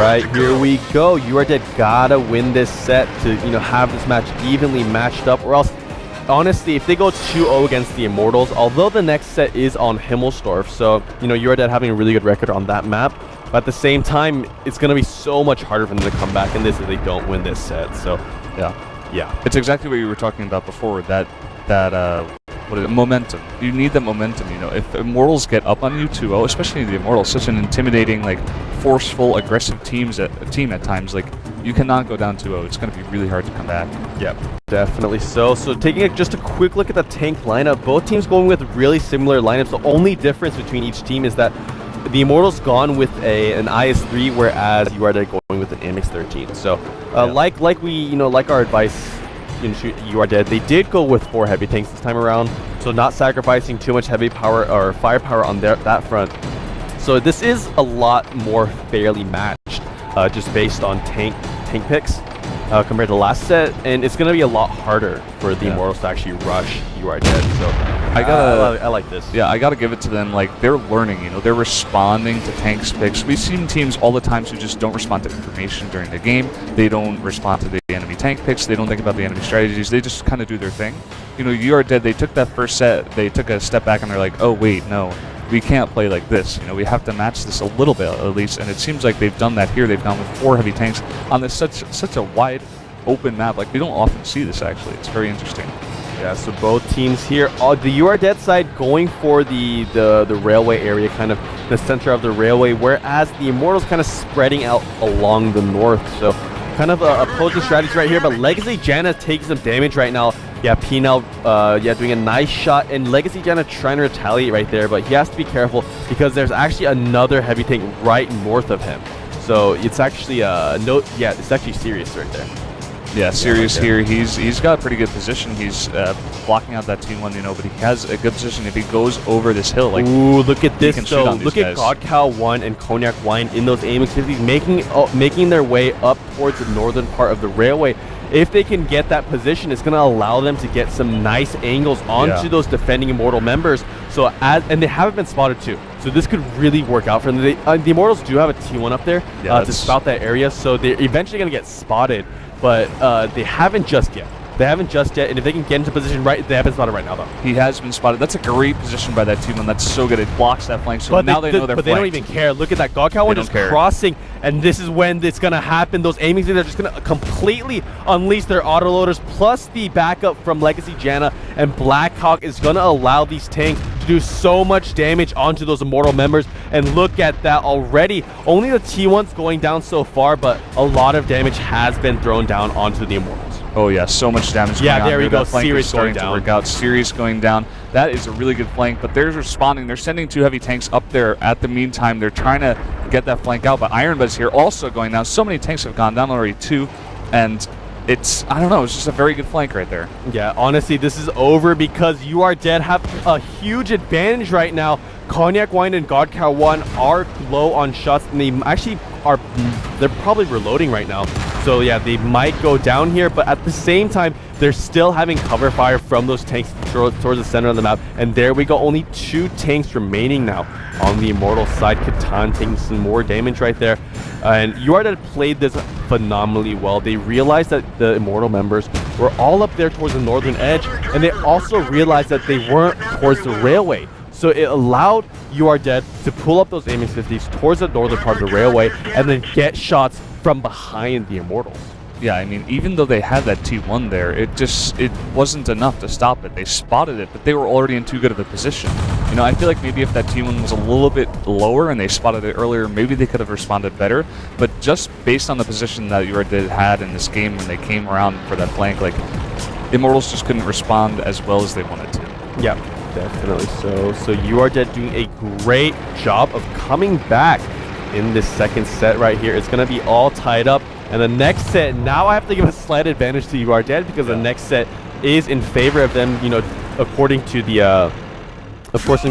right, here we go. You are dead. Gotta win this set to, have this match evenly matched up, or else, honestly, if they go 2-0 against the Immortals, although the next set is on Himmelsdorf, so, you are dead having a really good record on that map, but at the same time, it's gonna be so much harder for them to come back in this if they don't win this set. So, yeah. It's exactly what you were talking about before, that momentum. You need that momentum, If Immortals get up on you 2-0, especially the Immortals, such an intimidating, forceful, aggressive team at times, you cannot go down 2-0. It's going to be really hard to come back. Yep, definitely so. So taking just a quick look at the tank lineup, both teams going with really similar lineups. The only difference between each team is that the Immortals gone with an IS-3, whereas you are going with an MX-13. So, like our advice, you are dead. They did go with 4 heavy tanks this time around, so not sacrificing too much heavy power or firepower on that front. So this is a lot more fairly matched, just based on tank picks compared to last set, and it's going to be a lot harder for the Immortals to actually rush you are dead. So I like this. Yeah, I gotta give it to them. They're learning. They're responding to tanks picks. We've seen teams all the times who just don't respond to information during the game. They don't respond to the enemy tank picks. They don't think about the enemy strategies. They just kind of do their thing. You are dead. They took that first set. They took a step back and they're like, oh wait, no, we can't play like this. We have to match this a little bit at least. And it seems like they've done that here. They've gone with 4 heavy tanks on this such a wide open map. We don't often see this actually. It's very interesting. Yeah, so both teams here, the You Are Dead side going for the railway area, kind of the center of the railway, whereas the Immortals kind of spreading out along the north. So kind of a opposing strategy right here, but Legacy Janna taking some damage right now. Yeah, Pinal, doing a nice shot, and Legacy Janna trying to retaliate right there, but he has to be careful because there's actually another heavy tank right north of him. So it's actually it's actually serious right there. Yeah, Sirius here, he's got a pretty good position. He's blocking out that T1, but he has a good position if he goes over this hill. Ooh, look at this though. Look at Godcow 1 and Cognac Wine in those aiming activities, making their way up towards the northern part of the railway. If they can get that position, it's going to allow them to get some nice angles onto those defending Immortal members. So and they haven't been spotted too. So this could really work out for them. The Immortals do have a T1 up there to spout that area, so they're eventually going to get spotted. But they haven't just yet. And if they can get into position right, they haven't spotted right now, though. He has been spotted. That's a great position by that team, and that's so good. It blocks that flank, so now they know they're But they don't even care. Look at that. Godcow one just crossing, and this is when it's going to happen. Those aiming things are just going to completely unleash their autoloaders, plus the backup from Legacy Janna, and Blackhawk is going to allow these tanks to do so much damage onto those Immortal members. And look at that already. Only the T1's going down so far, but a lot of damage has been thrown down onto the Immortals. Oh yeah, so much damage going on. Yeah, there we go. Sirius starting to work out. Sirius going down. That is a really good flank, but they're responding. They're sending 2 heavy tanks up there. At the meantime, they're trying to get that flank out, but Ironbud's here also going down. So many tanks have gone down already too, and I don't know, it's just a very good flank right there. Yeah, honestly, this is over because You Are Dead have a huge advantage right now. Cognac Wine and Godcow 1 are low on shots, and they actually they're probably reloading right now. So yeah, they might go down here, but at the same time, they're still having cover fire from those tanks towards the center of the map. And there we go, only 2 tanks remaining now on the Immortal side. Catan taking some more damage right there. And You Are Dead played this phenomenally well. They realized that the Immortal members were all up there towards the northern edge, and they also realized that they weren't towards the railway. So it allowed You Are Dead to pull up those aiming 50s towards the northern part of the railway and then get shots from behind the Immortals. Yeah, I mean, even though they had that T1 there, it wasn't enough to stop it. They spotted it, but they were already in too good of a position. I feel like maybe if that T1 was a little bit lower and they spotted it earlier, maybe they could have responded better. But just based on the position that You Are Dead had in this game when they came around for that flank, Immortals just couldn't respond as well as they wanted to. Yeah, definitely so. So You Are Dead doing a great job of coming back in this second set right here. It's going to be all tied up. And the next set, now I have to give a slight advantage to You Are Dead because the next set is in favor of them, according to the, of course,